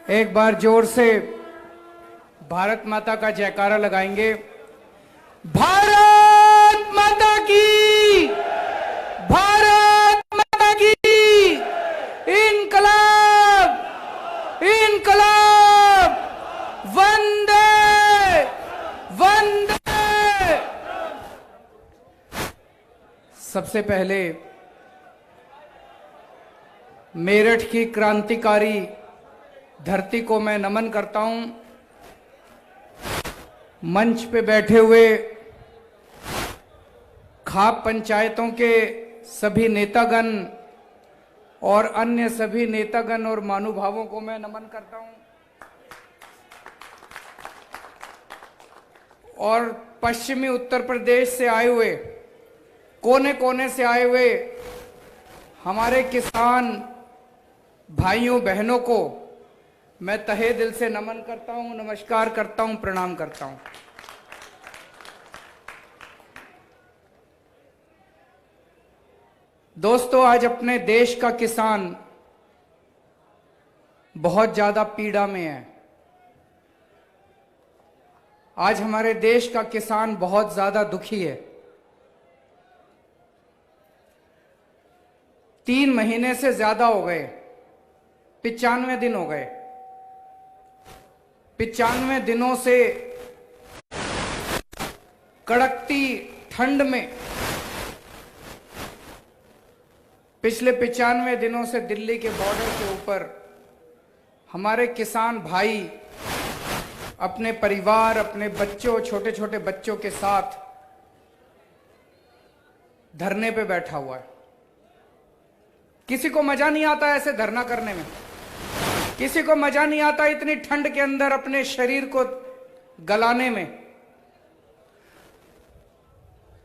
एक बार जोर से भारत माता का जयकारा लगाएंगे। भारत माता की, भारत माता की, इनकलाब, इनकलाब, वंदे वंदे। सबसे पहले मेरठ की क्रांतिकारी धरती को मैं नमन करता हूं। मंच पे बैठे हुए खाप पंचायतों के सभी नेतागण और अन्य सभी नेतागण और महानुभावों को मैं नमन करता हूं। और पश्चिमी उत्तर प्रदेश से आए हुए, कोने कोने से आए हुए हमारे किसान भाइयों बहनों को मैं तहे दिल से नमन करता हूं, नमस्कार करता हूं, प्रणाम करता हूं। दोस्तों, आज अपने देश का किसान बहुत ज्यादा पीड़ा में है। आज हमारे देश का किसान बहुत ज्यादा दुखी है। 3 महीने से ज्यादा हो गए, 95 दिन हो गए। 95 दिनों से कड़कती ठंड में, पिछले 95 दिनों से दिल्ली के बॉर्डर के ऊपर हमारे किसान भाई अपने परिवार, अपने बच्चों, छोटे छोटे बच्चों के साथ धरने पे बैठा हुआ है। किसी को मजा नहीं आता ऐसे धरना करने में, किसी को मजा नहीं आता इतनी ठंड के अंदर अपने शरीर को गलाने में।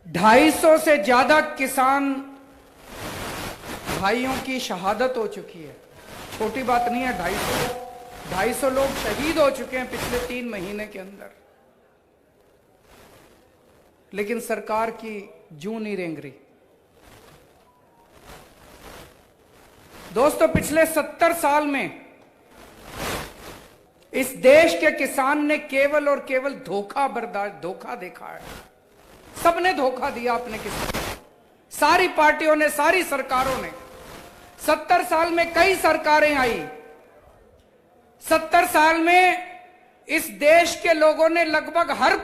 250 से ज्यादा किसान भाइयों की शहादत हो चुकी है। छोटी बात नहीं है। 250 लोग शहीद हो चुके हैं पिछले 3 महीने के अंदर। लेकिन सरकार की जूं नहीं रेंग रही। दोस्तों, पिछले 70 साल में इस देश के किसान ने केवल और केवल धोखा देखा है। सबने धोखा दिया अपने किसान, सारी पार्टियों ने, सारी सरकारों ने। 70 साल में कई सरकारें आई। 70 साल में इस देश के लोगों ने लगभग हर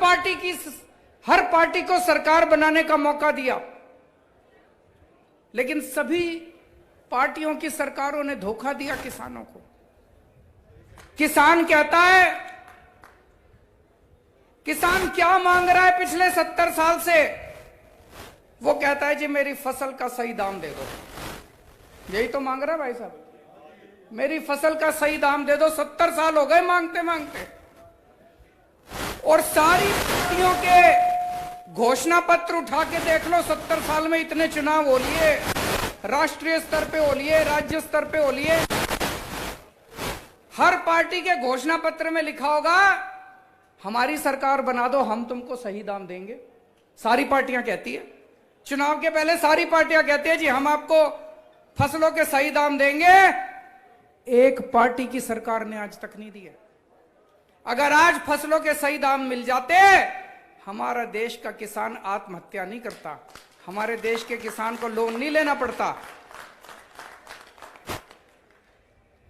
पार्टी को सरकार बनाने का मौका दिया। लेकिन सभी पार्टियों की सरकारों ने धोखा दिया किसानों को। किसान कहता है, किसान क्या मांग रहा है पिछले 70 साल से? वो कहता है जी मेरी फसल का सही दाम दे दो। यही तो मांग रहा है भाई साहब, मेरी फसल का सही दाम दे दो। 70 साल हो गए मांगते मांगते। और सारी पार्टियों के घोषणा पत्र उठा के देख लो। 70 साल में इतने चुनाव हो लिए, राष्ट्रीय स्तर पे हो लिए, राज्य स्तर पे हो लिए। हर पार्टी के घोषणा पत्र में लिखा होगा हमारी सरकार बना दो, हम तुमको सही दाम देंगे। सारी पार्टियां कहती है, चुनाव के पहले सारी पार्टियां कहती है जी हम आपको फसलों के सही दाम देंगे। एक पार्टी की सरकार ने आज तक नहीं दिया। अगर आज फसलों के सही दाम मिल जाते, हमारा देश का किसान आत्महत्या नहीं करता, हमारे देश के किसान को लोन नहीं लेना पड़ता।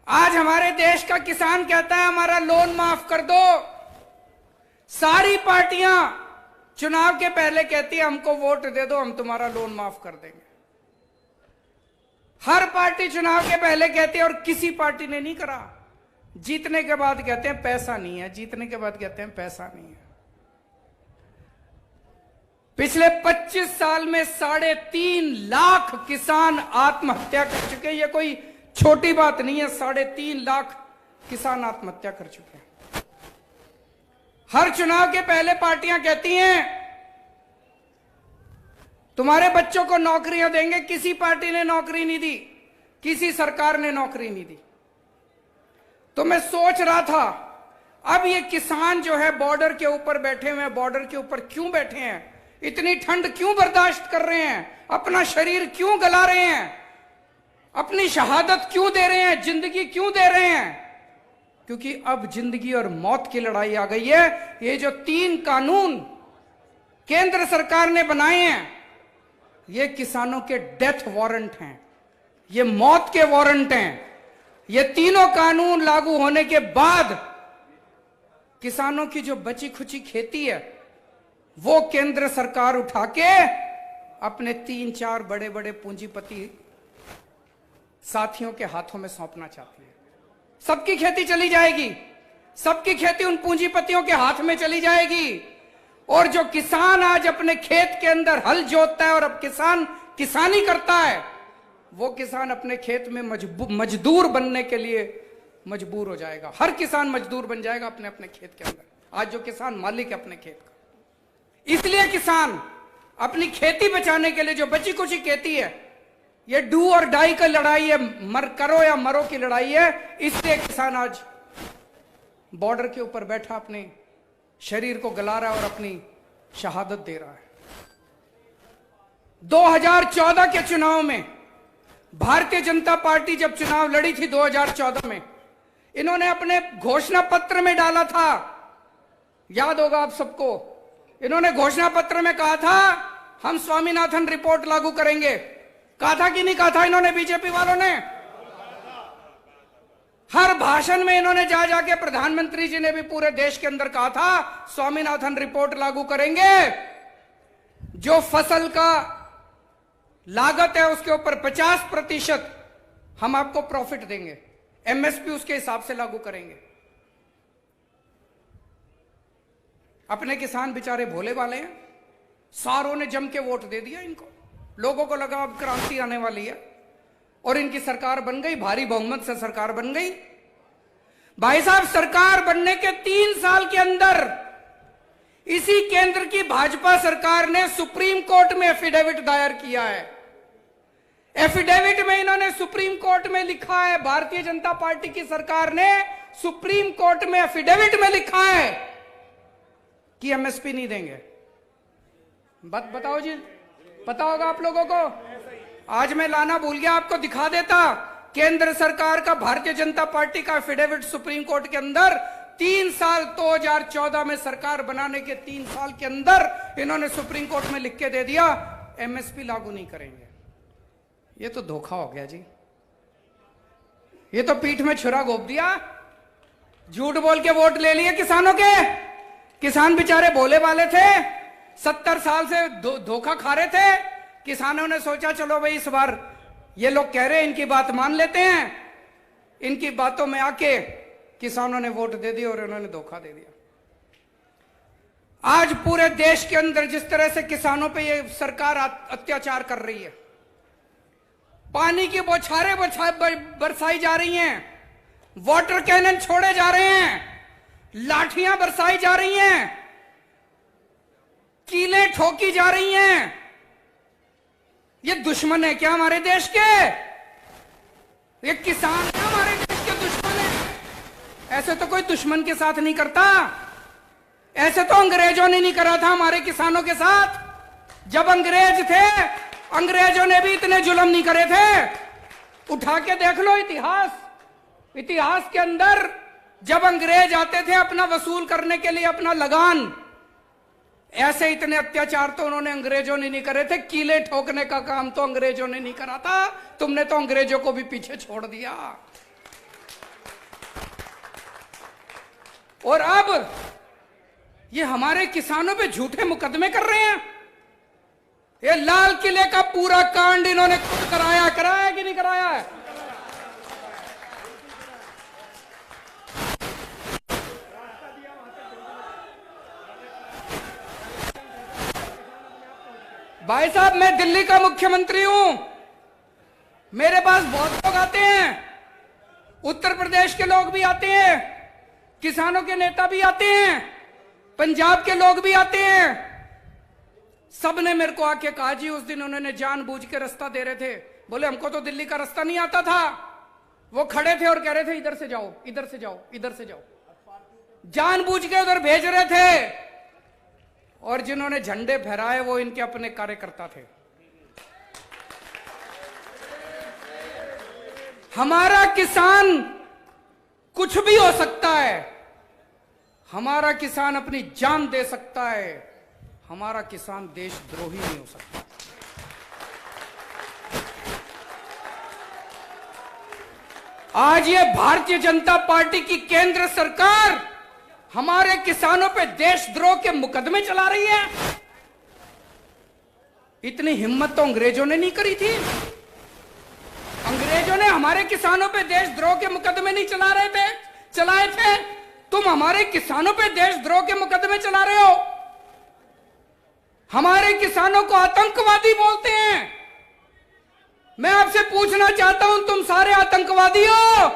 आज हमारे देश का किसान कहता है हमारा लोन माफ कर दो। सारी पार्टियां चुनाव के पहले कहती है हमको वोट दे दो, हम तुम्हारा लोन माफ कर देंगे। हर पार्टी चुनाव के पहले कहती है और किसी पार्टी ने नहीं करा। जीतने के बाद कहते हैं पैसा नहीं है, जीतने के बाद कहते हैं पैसा नहीं है। पिछले 25 साल में 3.5 लाख किसान आत्महत्या कर चुके हैं। ये कोई छोटी बात नहीं है। 3.5 लाख किसान आत्महत्या कर चुके हैं। हर चुनाव के पहले पार्टियां कहती हैं तुम्हारे बच्चों को नौकरियां देंगे। किसी पार्टी ने नौकरी नहीं दी, किसी सरकार ने नौकरी नहीं दी। तो मैं सोच रहा था अब ये किसान जो है बॉर्डर के ऊपर बैठे हुए हैं, बॉर्डर के ऊपर क्यों बैठे हैं? इतनी ठंड क्यों बर्दाश्त कर रहे हैं? अपना शरीर क्यों गला रहे हैं? अपनी शहादत क्यों दे रहे हैं? जिंदगी क्यों दे रहे हैं? क्योंकि अब जिंदगी और मौत की लड़ाई आ गई है। ये जो 3 कानून केंद्र सरकार ने बनाए हैं, ये किसानों के डेथ वारंट हैं, ये मौत के वारंट हैं। ये तीनों कानून लागू होने के बाद किसानों की जो बची खुची खेती है, वो केंद्र सरकार उठा के अपने 3-4 बड़े बड़े पूंजीपति साथियों के हाथों में सौंपना चाहती है। सबकी खेती चली जाएगी, सबकी खेती उन पूंजीपतियों के हाथ में चली जाएगी। और जो किसान आज अपने खेत के अंदर हल जोतता है और अब किसान किसानी करता है, वो किसान अपने खेत में मजदूर बनने के लिए मजबूर हो जाएगा। हर किसान मजदूर बन जाएगा अपने अपने खेत के अंदर। आज जो किसान मालिक है अपने खेत का, इसलिए किसान अपनी खेती बचाने के लिए, जो बची कुची खेती है, ये डू और डाई का लड़ाई है, मर करो या मरो की लड़ाई है, इसलिए किसान आज बॉर्डर के ऊपर बैठा अपने शरीर को गला रहा है और अपनी शहादत दे रहा है। 2014 के चुनाव में भारतीय जनता पार्टी जब चुनाव लड़ी थी 2014 में, इन्होंने अपने घोषणा पत्र में डाला था, याद होगा आप सबको, इन्होंने घोषणा पत्र में कहा था हम स्वामीनाथन रिपोर्ट लागू करेंगे। कहा था कि नहीं कहा था इन्होंने? बीजेपी वालों ने हर भाषण में इन्होंने जा जाके, प्रधानमंत्री जी ने भी पूरे देश के अंदर कहा था स्वामीनाथन रिपोर्ट लागू करेंगे। जो फसल का लागत है उसके ऊपर 50% हम आपको प्रॉफिट देंगे, एमएसपी उसके हिसाब से लागू करेंगे। अपने किसान बेचारे भोले वाले हैं, सारों ने जम के वोट दे दिया इनको। लोगों को लगा अब क्रांति आने वाली है और इनकी सरकार बन गई, भारी बहुमत से सरकार बन गई। भाई साहब, सरकार बनने के 3 साल के अंदर इसी केंद्र की भाजपा सरकार ने सुप्रीम कोर्ट में एफिडेविट दायर किया है। एफिडेविट में इन्होंने सुप्रीम कोर्ट में लिखा है, भारतीय जनता पार्टी की सरकार ने सुप्रीम कोर्ट में एफिडेविट में लिखा है कि एमएसपी नहीं देंगे। बात बताओ जी, पता होगा आप लोगों को? आज मैं लाना भूल गया, आपको दिखा देता। केंद्र सरकार का भारतीय जनता पार्टी का एफिडेविट सुप्रीम कोर्ट के अंदर 3 साल 2014 में सरकार बनाने के 3 साल के अंदर इन्होंने सुप्रीम कोर्ट में लिख के दे दिया एमएसपी लागू नहीं करेंगे। ये तो धोखा हो गया जी, ये तो पीठ में छुरा घोंप दिया, झूठ बोल के वोट ले लिए किसानों के। किसान बेचारे भोले वाले थे, 70 साल से धोखा खा रहे थे। किसानों ने सोचा चलो भाई इस बार ये लोग कह रहे हैं, इनकी बात मान लेते हैं। इनकी बातों में आके किसानों ने वोट दे दिया और इन्होंने धोखा दे दिया। आज पूरे देश के अंदर जिस तरह से किसानों पे ये सरकार अत्याचार कर रही है, पानी की बौछारें बरसाई जा रही हैं, वाटर कैनन छोड़े जा रहे हैं, लाठियां बरसाई जा रही हैं, कीलें ठोकी जा रही हैं। ये दुश्मन है क्या हमारे देश के? ये किसान है हमारे देश के दुश्मन है? ऐसे तो कोई दुश्मन के साथ नहीं करता। ऐसे तो अंग्रेजों ने नहीं करा था हमारे किसानों के साथ। जब अंग्रेज थे, अंग्रेजों ने भी इतने जुल्म नहीं करे थे। उठा के देख लो इतिहास, इतिहास के अंदर जब अंग्रेज आते थे अपना वसूल करने के लिए अपना लगान, ऐसे इतने अत्याचार तो उन्होंने अंग्रेजों ने नहीं करे थे। कीले ठोकने का काम तो अंग्रेजों ने नहीं करा था, तुमने तो अंग्रेजों को भी पीछे छोड़ दिया। और अब ये हमारे किसानों पे झूठे मुकदमे कर रहे हैं। ये लाल किले का पूरा कांड इन्होंने खुद कराया कि नहीं कराया है? भाई साहब, मैं दिल्ली का मुख्यमंत्री हूं, मेरे पास बहुत लोग आते हैं, उत्तर प्रदेश के लोग भी आते हैं, किसानों के नेता भी आते हैं, पंजाब के लोग भी आते हैं। सबने मेरे को आके कहा जी, उस दिन उन्होंने जानबूझ के रास्ता दे रहे थे, बोले हमको तो दिल्ली का रास्ता नहीं आता था। वो खड़े थे और कह रहे थे इधर से जाओ, इधर से जाओ, इधर से जाओ, जानबूझ के उधर भेज रहे थे। और जिन्होंने झंडे फहराए वो इनके अपने कार्यकर्ता थे। हमारा किसान कुछ भी हो सकता है, हमारा किसान अपनी जान दे सकता है, हमारा किसान देशद्रोही नहीं हो सकता। आज ये भारतीय जनता पार्टी की केंद्र सरकार हमारे किसानों पे देशद्रोह के मुकदमे चला रही है। इतनी हिम्मत तो अंग्रेजों ने नहीं करी थी। अंग्रेजों ने हमारे किसानों पे देशद्रोह के मुकदमे नहीं चलाए थे। तुम हमारे किसानों पे देशद्रोह के मुकदमे चला रहे हो। हमारे किसानों को आतंकवादी बोलते हैं। मैं आपसे पूछना चाहता हूं, तुम सारे आतंकवादी हो?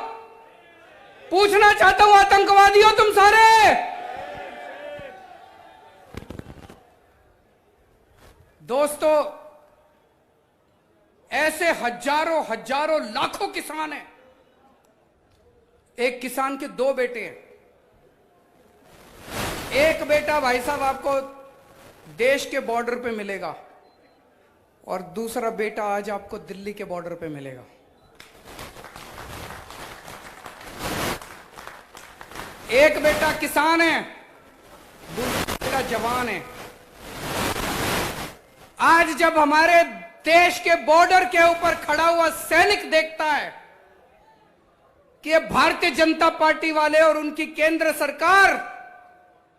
पूछना चाहता हूं, आतंकवादी हो तुम सारे? दोस्तों, ऐसे हजारों हजारों लाखों किसान हैं। एक किसान के दो बेटे हैं। एक बेटा भाई साहब आपको देश के बॉर्डर पे मिलेगा और दूसरा बेटा आज आपको दिल्ली के बॉर्डर पे मिलेगा। एक बेटा किसान है, दूसरा बेटा जवान है। आज जब हमारे देश के बॉर्डर के ऊपर खड़ा हुआ सैनिक देखता है कि ये भारतीय जनता पार्टी वाले और उनकी केंद्र सरकार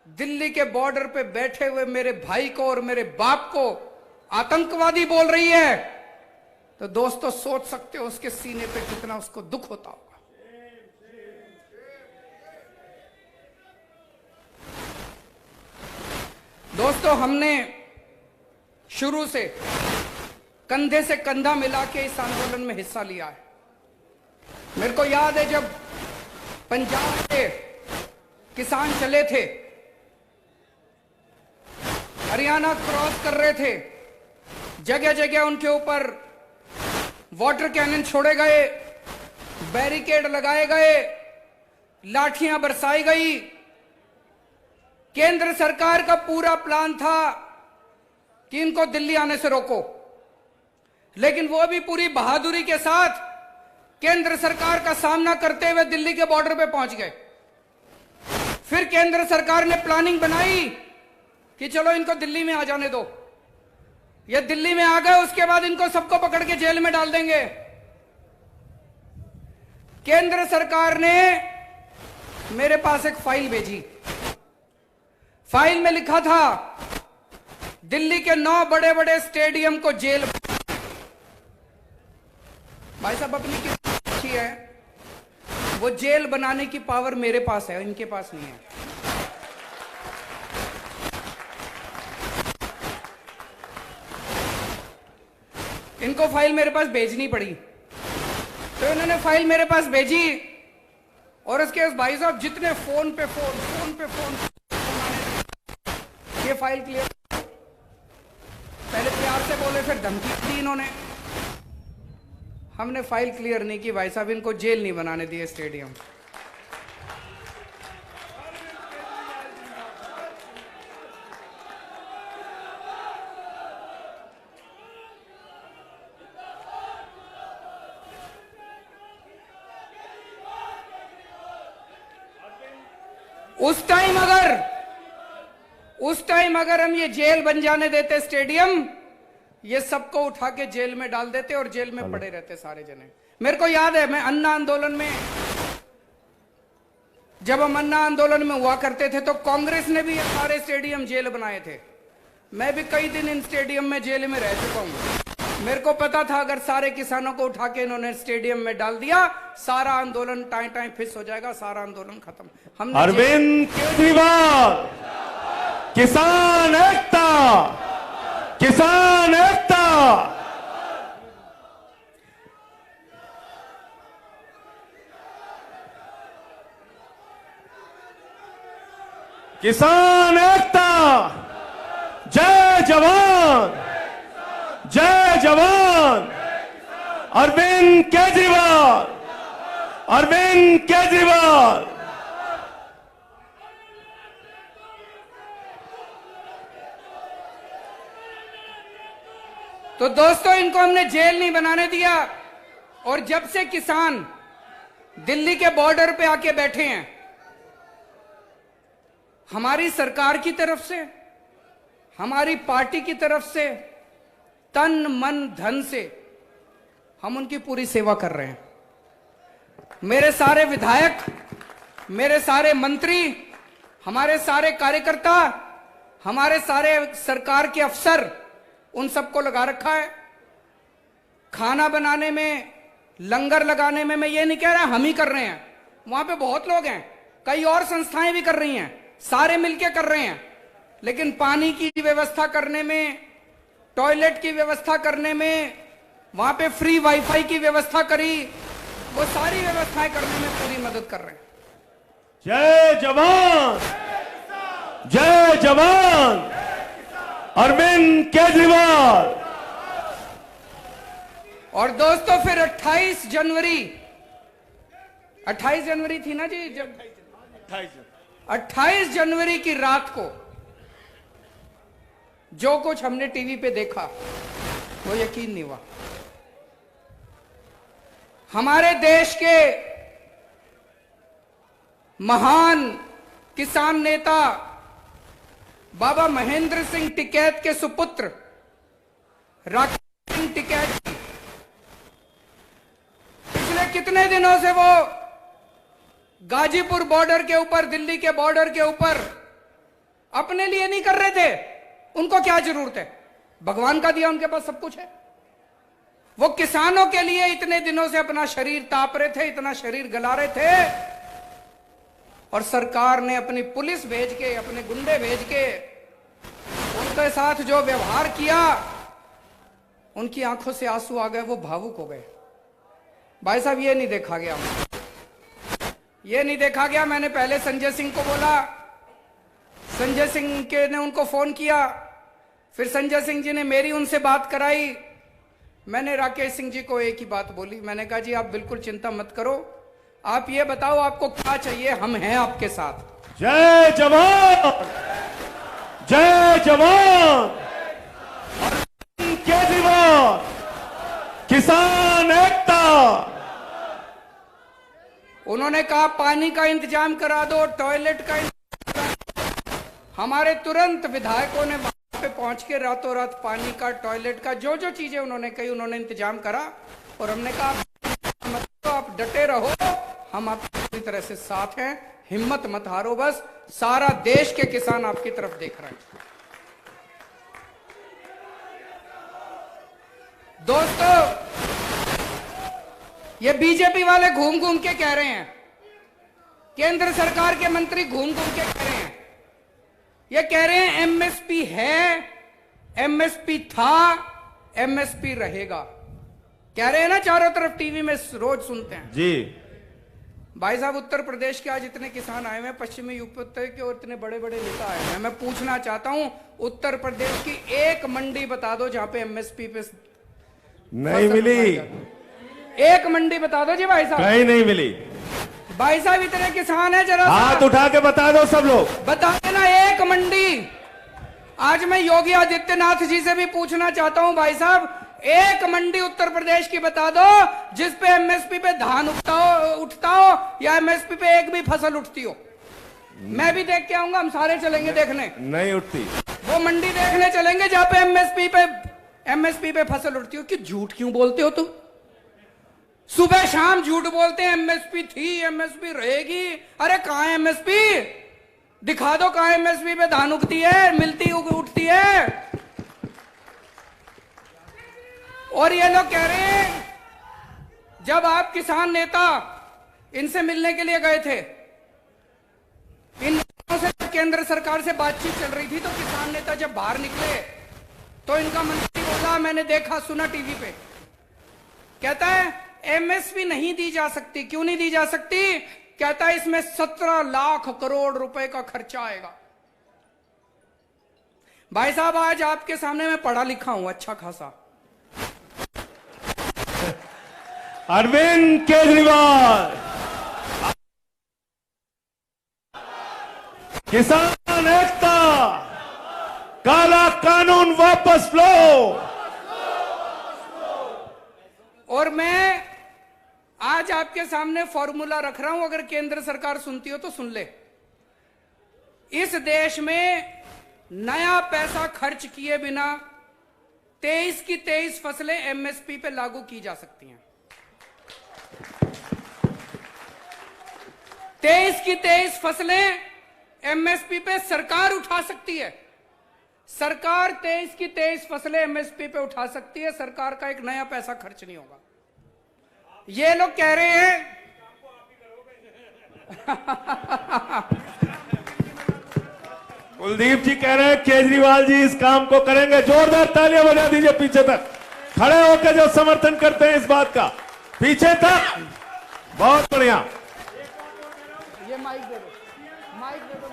दिल्ली के बॉर्डर पे बैठे हुए मेरे भाई को और मेरे बाप को आतंकवादी बोल रही है, तो दोस्तों सोच सकते हो उसके सीने पे कितना उसको दुख होता होगा। दोस्तों, हमने शुरू से कंधे से कंधा मिला के इस आंदोलन में हिस्सा लिया है। मेरे को याद है जब पंजाब के किसान चले थे, हरियाणा क्रॉस कर रहे थे, जगह जगह उनके ऊपर वाटर कैनन छोड़े गए, बैरिकेड लगाए गए, लाठियां बरसाई गई। केंद्र सरकार का पूरा प्लान था कि इनको दिल्ली आने से रोको, लेकिन वो भी पूरी बहादुरी के साथ केंद्र सरकार का सामना करते हुए दिल्ली के बॉर्डर पे पहुंच गए। फिर केंद्र सरकार ने प्लानिंग बनाई कि चलो इनको दिल्ली में आ जाने दो। ये दिल्ली में आ गए, उसके बाद इनको सबको पकड़ के जेल में डाल देंगे। केंद्र सरकार ने मेरे पास एक फाइल भेजी। फाइल में लिखा था दिल्ली के 9 बड़े बड़े स्टेडियम को जेल। भाई साहब, अपनी कितनी अच्छी है, वो जेल बनाने की पावर मेरे पास है, इनके पास नहीं है। इनको फाइल मेरे पास भेजनी पड़ी, तो इन्होंने फाइल मेरे पास भेजी और उसके भाई साहब जितने फोन पे फोन ये फाइल क्लियर। पहले प्यार से बोले, फिर धमकी दी इन्होंने। हमने फाइल क्लियर नहीं की भाई साहब, इनको जेल नहीं बनाने दिए स्टेडियम। उस टाइम अगर हम ये जेल बन जाने देते स्टेडियम, ये सबको उठा के जेल में डाल देते और जेल में पड़े रहते सारे जने। मेरे को याद है, मैं अन्ना आंदोलन में, जब हम अन्ना आंदोलन में हुआ करते थे तो कांग्रेस ने भी ये सारे स्टेडियम जेल बनाए थे। मैं भी कई दिन इन स्टेडियम में जेल में रह चुका हूं। मेरे को पता था अगर सारे किसानों को उठा के इन्होंने स्टेडियम में डाल दिया, सारा आंदोलन टाइम फिस हो जाएगा, सारा आंदोलन खत्म। हमने अरविंद केजरीवाल, किसान एकता, किसान एकता। किसान एकता, जय जवान, जय जवान। अरविंद केजरीवाल, अरविंद केजरीवाल। तो दोस्तों, इनको हमने जेल नहीं बनाने दिया। और जब से किसान दिल्ली के बॉर्डर पे आके बैठे हैं। हमारी सरकार की तरफ से, हमारी पार्टी की तरफ से तन मन धन से हम उनकी पूरी सेवा कर रहे हैं। मेरे सारे विधायक, मेरे सारे मंत्री, हमारे सारे कार्यकर्ता, हमारे सारे सरकार के अफसर, उन सबको लगा रखा है। खाना बनाने में, लंगर लगाने में मैं ये नहीं कह रहा हम ही कर रहे हैं, वहां पे बहुत लोग हैं, कई और संस्थाएं भी कर रही हैं, सारे मिलके कर रहे हैं। लेकिन पानी की व्यवस्था करने में, टॉयलेट की व्यवस्था करने में, वहां पे फ्री वाईफाई की व्यवस्था करी, वो सारी व्यवस्थाएं करने में पूरी मदद कर रहे हैं। जय जवान, जय जवान, अरविंद केजरीवाल। और दोस्तों फिर 28 जनवरी थी ना जी, जब 28 जनवरी की रात को जो कुछ हमने टीवी पे देखा वो यकीन नहीं हुआ। हमारे देश के महान किसान नेता बाबा महेंद्र सिंह टिकैत के सुपुत्र राकेश सिंह टिकैत जी पिछले कितने दिनों से वो गाजीपुर बॉर्डर के ऊपर, दिल्ली के बॉर्डर के ऊपर अपने लिए नहीं कर रहे थे। उनको क्या जरूरत है, भगवान का दिया उनके पास सब कुछ है। वो किसानों के लिए इतने दिनों से अपना शरीर ताप रहे थे, इतना शरीर गला रहे थे, और सरकार ने अपनी पुलिस भेज के, अपने गुंडे भेज के उनके साथ जो व्यवहार किया, उनकी आंखों से आंसू आ गए, वो भावुक हो गए। भाई साहब ये नहीं देखा गया, ये नहीं देखा गया। मैंने पहले संजय सिंह को बोला, संजय सिंह के ने उनको फोन किया, फिर संजय सिंह जी ने मेरी उनसे बात कराई। मैंने राकेश सिंह जी को एक ही बात बोली, मैंने कहा जी आप बिल्कुल चिंता मत करो, आप ये बताओ आपको क्या चाहिए, हम हैं आपके साथ। जय जवान, जय जवान, अरविंद केजरीवाल, किसान एकता। उन्होंने कहा पानी का इंतजाम करा दो, टॉयलेट का इंतजाम करा दो। हमारे तुरंत विधायकों ने वहां पे पहुंच के रातों रात पानी का, टॉयलेट का, जो जो चीजें उन्होंने कही उन्होंने इंतजाम करा। और हमने कहा मतलब आप डटे रहो, हम आपकी पूरी तरह से साथ हैं, हिम्मत मत हारो, बस सारा देश के किसान आपकी तरफ देख रहे हैं। दोस्तों ये बीजेपी वाले घूम घूम के कह रहे हैं, केंद्र सरकार के मंत्री घूम घूम के कह रहे हैं, ये कह रहे हैं एमएसपी है, एमएसपी था, एमएसपी रहेगा, कह रहे हैं ना, चारों तरफ टीवी में रोज सुनते हैं जी। भाई साहब उत्तर प्रदेश के आज इतने किसान आए हुए हैं, पश्चिमी यूपी के, और इतने बड़े बड़े नेता आए हैं। मैं पूछना चाहता हूं उत्तर प्रदेश की एक मंडी बता दो जहां पे एमएसपी पे नहीं मिली, एक मंडी बता दो जी भाई साहब। कहीं नहीं मिली। भाई साहब इतने किसान हैं, जरा हाथ उठा के बता दो सब लोग, बता देना एक मंडी। आज मैं योगी आदित्यनाथ जी से भी पूछना चाहता हूं भाई साहब, एक मंडी उत्तर प्रदेश की बता दो जिस पे एमएसपी पे धान उठता हो या एमएसपी पे एक भी फसल उठती हो। मैं भी देख के आऊंगा, हम सारे चलेंगे देखने। नहीं उठती, वो मंडी देखने चलेंगे जहां पे एमएसपी पे फसल उठती हो। कि झूठ क्यों बोलते हो तुम? सुबह शाम झूठ बोलते हैं, एमएसपी थी, एमएसपी रहेगी। अरे कहां है एमएसपी? दिखा दो कहां एमएसपी पे धान उगती है, मिलती उठती है। और ये लोग कह रहे हैं जब आप किसान नेता इनसे मिलने के लिए गए थे, इन नेताओं से केंद्र सरकार से बातचीत चल रही थी, तो किसान नेता जब बाहर निकले तो इनका मंत्री बोला, मैंने देखा सुना टीवी पे, कहता है एमएसपी नहीं दी जा सकती। क्यों नहीं दी जा सकती? कहता है इसमें 17 लाख करोड़ रुपए का खर्चा आएगा। भाई साहब आज आपके सामने मैं पढ़ा लिखा हूं अच्छा खासा। अरविंद केजरीवाल, किसान एकता, काला कानून वापस लो। और मैं आज आपके सामने फॉर्मूला रख रहा हूं, अगर केंद्र सरकार सुनती हो तो सुन ले। इस देश में नया पैसा खर्च किए बिना 23 की 23 फसलें एमएसपी पे लागू की जा सकती हैं। 23 की 23 फसलें एमएसपी पे सरकार उठा सकती है। सरकार 23 की 23 फसलें एमएसपी पे उठा सकती है। सरकार का एक नया पैसा खर्च नहीं होगा। ये लोग कह रहे हैं कुलदीप जी कह रहे हैं केजरीवाल जी इस काम को करेंगे। जोरदार तालियां बजा दीजिए पीछे तक खड़े होकर जो समर्थन करते हैं इस बात का, पीछे तक। बहुत बढ़िया। ये माइक दे दो, माइक दे दो।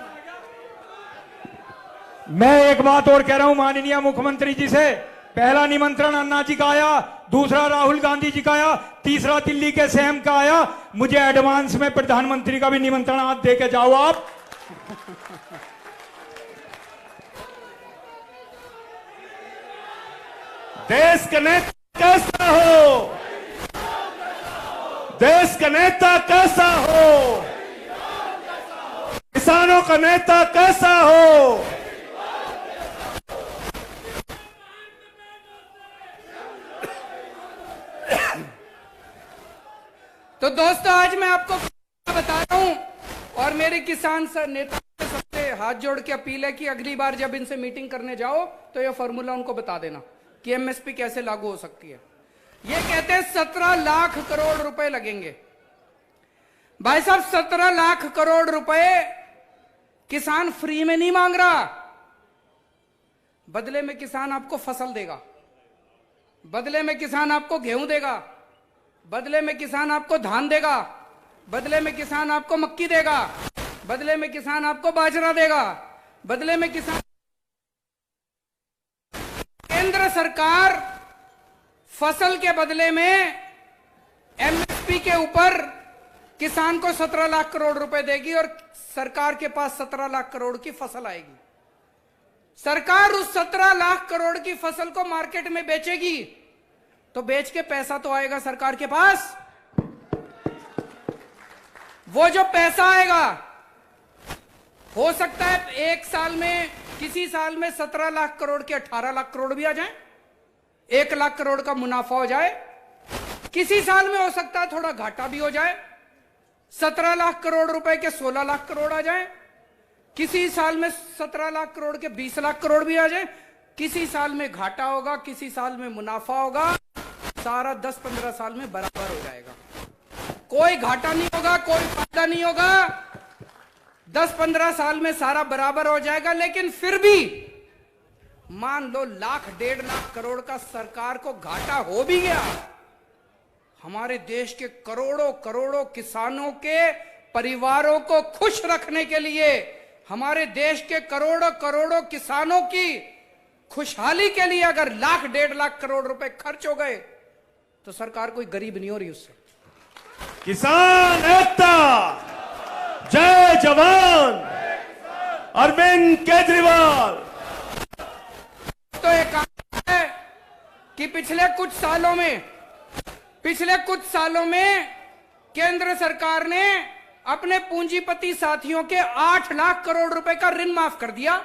मैं एक बात और कह रहा हूं माननीय मुख्यमंत्री जी से। पहला निमंत्रण अन्ना जी का आया, दूसरा राहुल गांधी जी का आया, तीसरा दिल्ली के सीएम का आया। मुझे एडवांस में प्रधानमंत्री का भी निमंत्रण आज दे के जाओ आप। देश का नेता कैसा हो, देश का नेता कैसा हो, किसानों का नेता कैसा हो। तो दोस्तों आज मैं आपको बता रहा हूं और मेरे किसान नेता सबसे हाथ जोड़ के अपील है कि अगली बार जब इनसे मीटिंग करने जाओ तो ये फॉर्मूला उनको बता देना कि एमएसपी कैसे लागू हो सकती है। ये कहते हैं 17 लाख करोड़ रुपए लगेंगे। भाई साहब 17 लाख करोड़ रुपए किसान फ्री में नहीं मांग रहा। बदले में किसान आपको फसल देगा, बदले में किसान आपको गेहूं देगा, बदले में किसान आपको धान देगा, बदले में किसान आपको मक्की देगा, बदले में किसान आपको बाजरा देगा, बदले में किसान। केंद्र सरकार फसल के बदले में एमएसपी के ऊपर किसान को 17 लाख करोड़ रुपए देगी और सरकार के पास 17 लाख करोड़ की फसल आएगी। सरकार उस 17 लाख करोड़ की फसल को मार्केट में बेचेगी तो बेच के पैसा तो आएगा सरकार के पास। वो जो पैसा आएगा हो सकता है एक साल में, किसी साल में 17 लाख करोड़ के 18 लाख करोड़ भी आ जाए, 1 लाख करोड़ का मुनाफा हो जाए। किसी साल में हो सकता है थोड़ा घाटा भी हो जाए, 17 लाख करोड़ रुपए के 16 लाख करोड़ आ जाए। किसी साल में 17 लाख करोड़ के 20 लाख करोड़ भी आ जाए। किसी साल में घाटा होगा, किसी साल में मुनाफा होगा। सारा 10-15 साल में बराबर हो जाएगा। कोई घाटा नहीं होगा, कोई फायदा नहीं होगा। 10-15 साल में सारा बराबर हो जाएगा। लेकिन फिर भी मान लो 1-1.5 लाख करोड़ का सरकार को घाटा हो भी गया, हमारे देश के करोड़ों करोड़ों किसानों के परिवारों को खुश रखने के लिए, हमारे देश के करोड़ों करोड़ों किसानों की खुशहाली के लिए अगर 1-1.5 लाख करोड़ रुपए खर्च हो गए तो सरकार कोई गरीब नहीं हो रही उससे। किसान एकता, जय जवान, अरविंद केजरीवाल। तो एक काम है कि पिछले कुछ सालों में केंद्र सरकार ने अपने पूंजीपति साथियों के 8 लाख करोड़ रुपए का ऋण माफ कर दिया,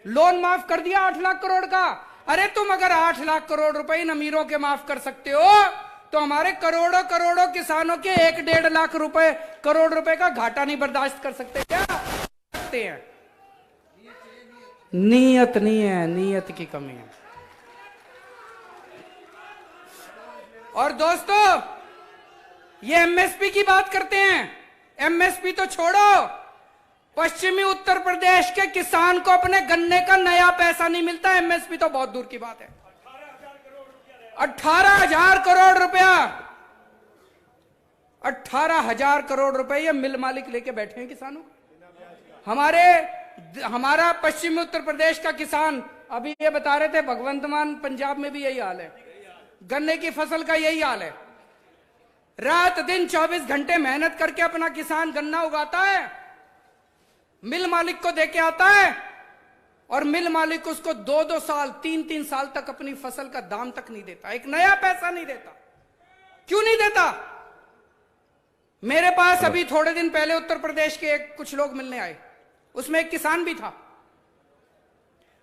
लोन माफ कर दिया 8 लाख करोड़ का। अरे तुम अगर 8 लाख करोड़ रुपए इन अमीरों के माफ कर सकते हो तो हमारे करोड़ों करोड़ों किसानों के 1-1.5 लाख करोड़ रुपए का घाटा नहीं बर्दाश्त कर सकते क्या? सकते हैं। नीयत नहीं है, नीयत की कमी है। और दोस्तों ये एमएसपी की बात करते हैं। एमएसपी तो छोड़ो, पश्चिमी उत्तर प्रदेश के किसान को अपने गन्ने का नया पैसा नहीं मिलता। एमएसपी तो बहुत दूर की बात है। 18,000 करोड़ रुपया, 18,000 करोड़ रुपए ये मिल मालिक लेके बैठे हैं किसानों। हमारा पश्चिमी उत्तर प्रदेश का किसान अभी ये बता रहे थे, भगवंत मान पंजाब में भी यही हाल है, गन्ने की फसल का यही हाल है। रात दिन 24 घंटे मेहनत करके अपना किसान गन्ना उगाता है, मिल मालिक को देके आता है और मिल मालिक उसको 2-2 साल 3-3 साल तक अपनी फसल का दाम तक नहीं देता, एक नया पैसा नहीं देता। क्यों नहीं देता? मेरे पास अभी थोड़े दिन पहले उत्तर प्रदेश के कुछ लोग मिलने आए, उसमें एक किसान भी था।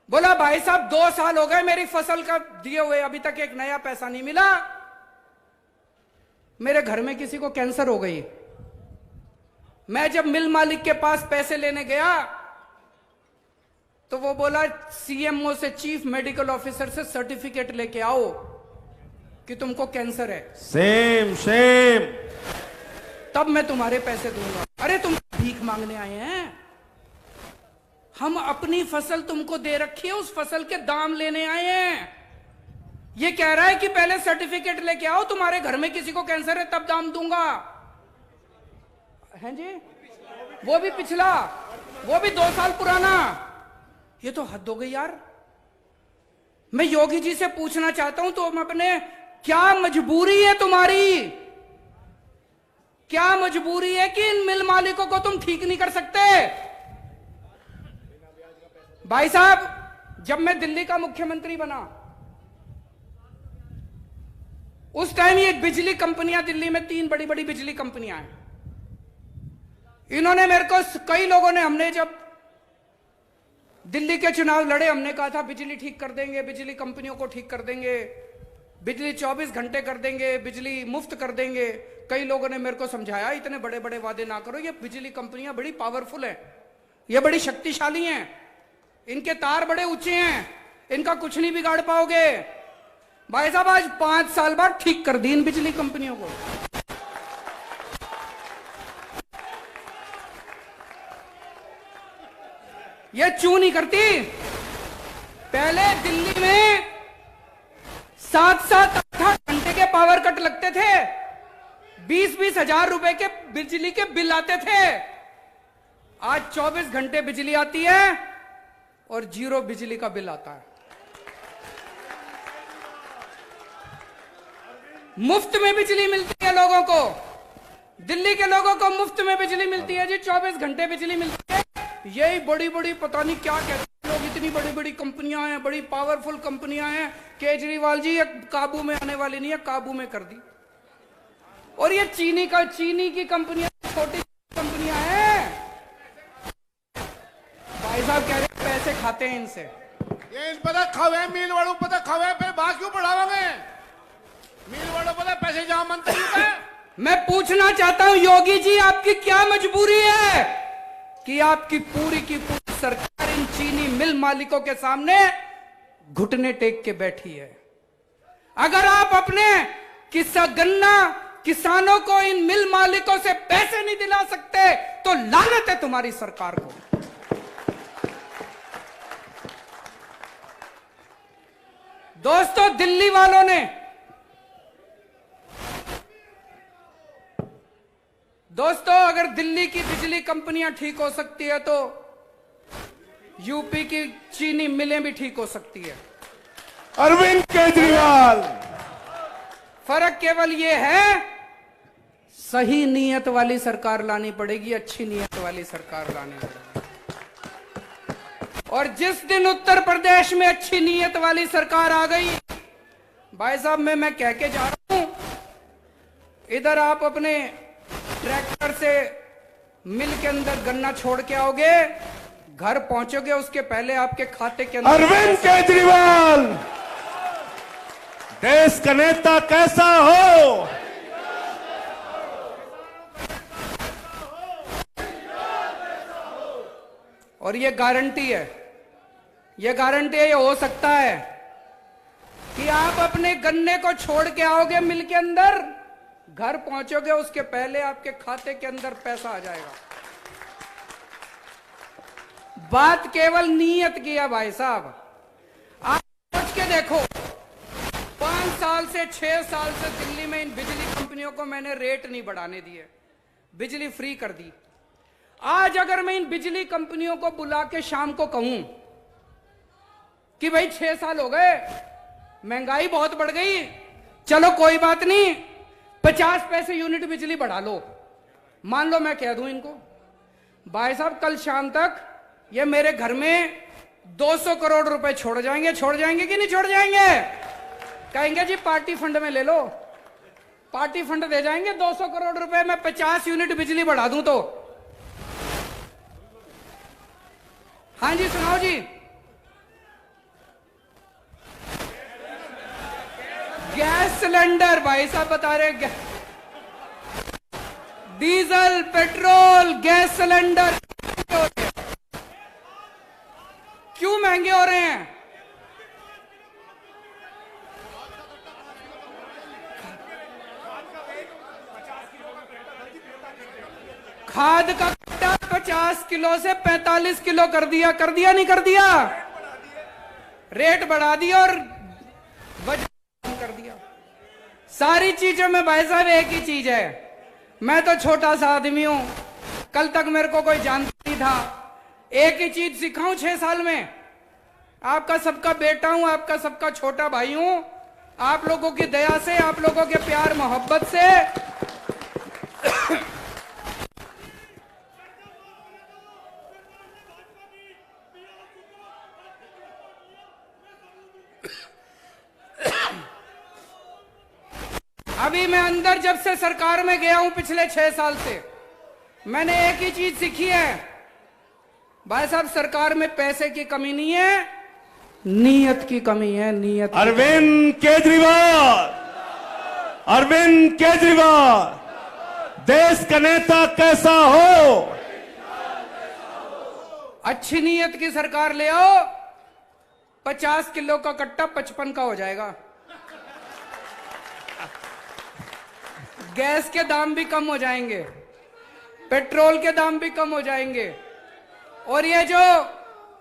बोला भाई साहब 2 साल हो गए मेरी फसल का दिए हुए, अभी तक एक नया पैसा नहीं मिला। मेरे घर में किसी को कैंसर हो गई। मैं जब मिल मालिक के पास पैसे लेने गया तो वो बोला सीएमओ से, चीफ मेडिकल ऑफिसर से सर्टिफिकेट लेके आओ कि तुमको कैंसर है, सेम सेम, तब मैं तुम्हारे पैसे दूंगा। अरे तुम भीख मांगने आए हैं? हम अपनी फसल तुमको दे रखी है, उस फसल के दाम लेने आए हैं। ये कह रहा है कि पहले सर्टिफिकेट लेके आओ, तुम्हारे घर में किसी को कैंसर है तब दाम दूंगा। हैं जी? वो भी पिछला, वो भी 2 साल पुराना। ये तो हद हो गई यार। मैं योगी जी से पूछना चाहता हूं, तुम अपने, क्या मजबूरी है तुम्हारी? क्या मजबूरी है कि इन मिल मालिकों को तुम ठीक नहीं कर सकते? भाई साहब, जब मैं दिल्ली का मुख्यमंत्री बना उस टाइम ये बिजली कंपनियां, दिल्ली में 3 बड़ी बड़ी बिजली कंपनियां हैं। इन्होंने मेरे को, कई लोगों ने, हमने जब दिल्ली के चुनाव लड़े, हमने कहा था बिजली ठीक कर देंगे, बिजली कंपनियों को ठीक कर देंगे, बिजली 24 घंटे कर देंगे, बिजली मुफ्त कर देंगे। कई लोगों ने मेरे को समझाया इतने बड़े बड़े वादे ना करो, ये बिजली कंपनियां बड़ी पावरफुल है, ये बड़ी शक्तिशाली हैं, इनके तार बड़े ऊंचे हैं, इनका कुछ नहीं बिगाड़ पाओगे। भाई साहब आज 5 साल बाद ठीक कर दी इन बिजली कंपनियों को। ये चू नहीं करती। पहले दिल्ली में 7-7, 8 घंटे के पावर कट लगते थे, 20-20 हजार रुपए के बिजली के बिल आते थे। आज 24 घंटे बिजली आती है और 0 बिजली का बिल आता है। मुफ्त में बिजली मिलती है लोगों को, दिल्ली के लोगों को मुफ्त में बिजली मिलती है जी, 24 घंटे बिजली मिलती है। यही बड़ी बड़ी पता नहीं क्या कहते हैं लोग, इतनी बड़ी बड़ी कंपनियां हैं, बड़ी पावरफुल कंपनियां हैं। केजरीवाल जी, ये काबू में आने वाली नहीं है, काबू में कर दी। और ये चीनी की कंपनियां, छोटी कंपनियां हैं। भाई साहब कह रहे हैं पैसे खाते हैं इनसे। ये इन पता खावे मिल वालों पता खावे, फिर बात क्यों बढ़ावांगे? मिल वालों पता पैसे जहां मंत्री होते हैं। मैं पूछना चाहता हूं योगी जी, आपकी क्या मजबूरी है कि आपकी पूरी की पूरी सरकार इन चीनी मिल मालिकों के सामने घुटने टेक के बैठी है? अगर आप अपने गन्ना किसानों को, इन मिल मालिकों से पैसे नहीं दिला सकते तो लानत है तुम्हारी सरकार को। दोस्तों, दिल्ली वालों ने, दोस्तों अगर दिल्ली की बिजली कंपनियां ठीक हो सकती है तो यूपी की चीनी मिलें भी ठीक हो सकती है। अरविंद केजरीवाल, फर्क केवल यह है, सही नीयत वाली सरकार लानी पड़ेगी, अच्छी नीयत वाली सरकार लानी पड़ेगी। और जिस दिन उत्तर प्रदेश में अच्छी नीयत वाली सरकार आ गई, भाई साहब मैं कह के जा रहा हूं, इधर आप अपने ट्रैक्टर से मिल के अंदर गन्ना छोड़ के आओगे, घर पहुंचोगे, उसके पहले आपके खाते के अंदर। अरविंद केजरीवाल, देश का नेता कैसा हो? और ये गारंटी है, ये गारंटी है, ये हो सकता है कि आप अपने गन्ने को छोड़ के आओगे मिल के अंदर, घर पहुंचोगे, उसके पहले आपके खाते के अंदर पैसा आ जाएगा। बात केवल नीयत की है भाई साहब। आप सोच के देखो, 5 साल से 6 साल से दिल्ली में इन बिजली कंपनियों को मैंने रेट नहीं बढ़ाने दिए, बिजली फ्री कर दी। आज अगर मैं इन बिजली कंपनियों को बुला के शाम को कहूं कि भाई 6 साल हो गए, महंगाई बहुत बढ़ गई, चलो कोई बात नहीं, 50 पैसे यूनिट बिजली बढ़ा लो, मान लो मैं कह दूं इनको, भाई साहब कल शाम तक ये मेरे घर में 200 करोड़ रुपए छोड़ जाएंगे कि नहीं छोड़ जाएंगे? कहेंगे जी पार्टी फंड में ले लो, पार्टी फंड दे जाएंगे 200 करोड़ रुपए में 50 यूनिट बिजली बढ़ा दूं तो। हाँ जी सुनाओ जी। गैस सिलेंडर भाई साहब बता रहे डीजल पेट्रोल गैस सिलेंडर क्यों महंगे हो रहे हैं? खाद का कट्टा 50 किलो से 45 किलो कर दिया नहीं कर दिया? रेट बढ़ा दिया और वजन कर दिया। सारी चीजों में भाई साहब एक ही चीज है, मैं तो छोटा सा आदमी हूं, कल तक मेरे को कोई जानता नहीं था। एक ही चीज सिखाऊं 6 साल में, आपका सबका बेटा हूं, आपका सबका छोटा भाई हूं, आप लोगों की दया से, आप लोगों के प्यार मोहब्बत से अभी मैं अंदर जब से सरकार में गया हूं पिछले 6 साल से, मैंने एक ही चीज सीखी है भाई साहब, सरकार में पैसे की कमी नहीं है, नीयत की कमी है। नीयत। अरविंद केजरीवाल देश का नेता कैसा हो? अच्छी नीयत की सरकार ले आओ, 50 किलो का कट्टा 55 का हो जाएगा, गैस के दाम भी कम हो जाएंगे, पेट्रोल के दाम भी कम हो जाएंगे। और ये जो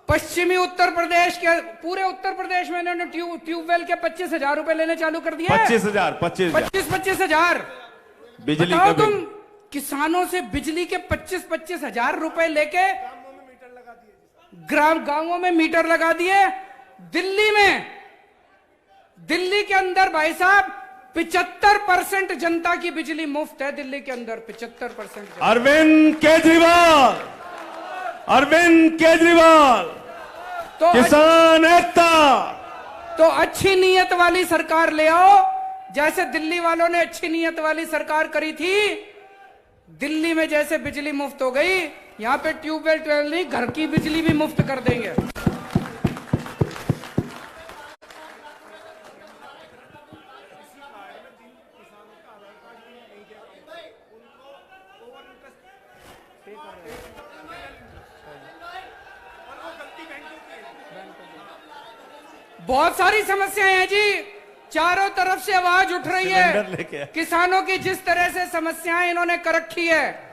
पश्चिमी उत्तर प्रदेश के, पूरे उत्तर प्रदेश में इन्होंने ट्यूबवेल के 25,000 रुपए लेने चालू कर दिए। 25,000 बिजली का तुम किसानों से बिजली के 25,000 रुपए लेके गांवों में मीटर लगा दिए। दिल्ली के अंदर भाई साहब 75% जनता की बिजली मुफ्त है। दिल्ली के अंदर 75%। अरविंद केजरीवाल तो किसान एकता। तो अच्छी नीयत वाली सरकार ले आओ, जैसे दिल्ली वालों ने अच्छी नीयत वाली सरकार करी थी। दिल्ली में जैसे बिजली मुफ्त हो गई, यहां पे ट्यूबवेल नहीं, घर की बिजली भी मुफ्त कर देंगे। बहुत सारी समस्याएं हैं जी, चारों तरफ से आवाज उठ रही है। किसानों की जिस तरह से समस्याएं इन्होंने कर रखी है,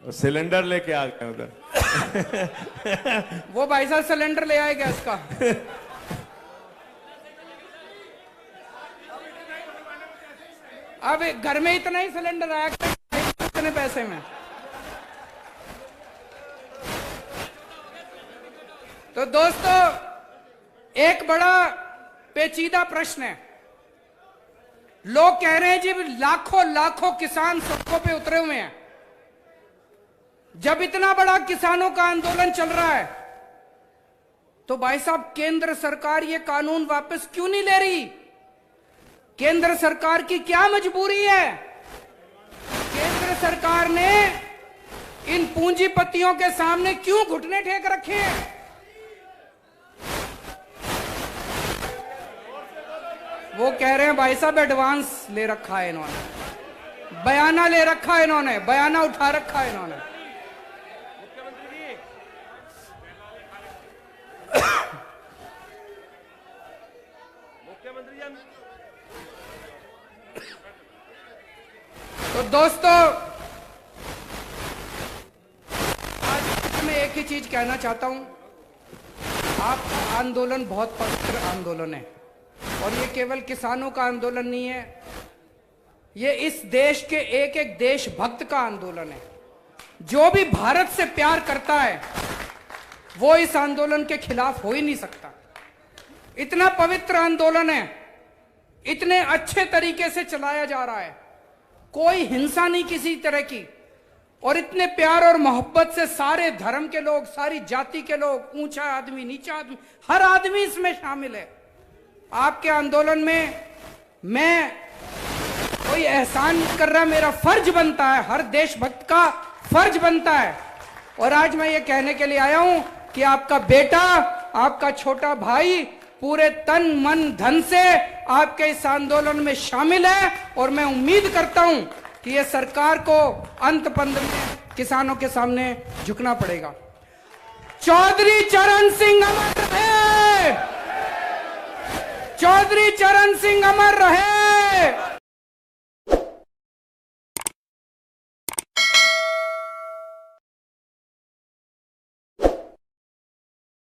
सिलेंडर लेके आ गए उधर। वो भाई साहब सिलेंडर ले आए गैस का। अब घर में इतना ही सिलेंडर आया, इतने पैसे में। तो दोस्तों, एक बड़ा पेचीदा प्रश्न है। लोग कह रहे हैं जी लाखों किसान सड़कों पे उतरे हुए हैं। जब इतना बड़ा किसानों का आंदोलन चल रहा है, तो भाई साहब केंद्र सरकार ये कानून वापस क्यों नहीं ले रही? केंद्र सरकार की क्या मजबूरी है? केंद्र सरकार ने इन पूंजीपतियों के सामने क्यों घुटने टेक रखे हैं? वो कह रहे हैं भाई साहब एडवांस ले रखा है इन्होंने, बयाना ले रखा है इन्होंने, बयाना उठा रखा है इन्होंने। तो दोस्तों, आज मैं एक ही चीज कहना चाहता हूं, आपका आंदोलन बहुत पवित्र आंदोलन है, और ये केवल किसानों का आंदोलन नहीं है, ये इस देश के एक एक देशभक्त का आंदोलन है। जो भी भारत से प्यार करता है वो इस आंदोलन के खिलाफ हो ही नहीं सकता। इतना पवित्र आंदोलन है, इतने अच्छे तरीके से चलाया जा रहा है, कोई हिंसा नहीं किसी तरह की, और इतने प्यार और मोहब्बत से सारे धर्म के लोग, सारी जाति के लोग, ऊंचा आदमी नीचा आदमी, हर आदमी इसमें शामिल है। आपके आंदोलन में मैं कोई एहसान नहीं कर रहा, मेरा फर्ज बनता है, हर देशभक्त का फर्ज बनता है। और आज मैं ये कहने के लिए आया हूं कि आपका बेटा, आपका छोटा भाई पूरे तन मन धन से आपके इस आंदोलन में शामिल है। और मैं उम्मीद करता हूं कि ये सरकार को अंत पंद में किसानों के सामने झुकना पड़ेगा। चौधरी चरण सिंह अमर रहे, चौधरी चरण सिंह अमर रहे।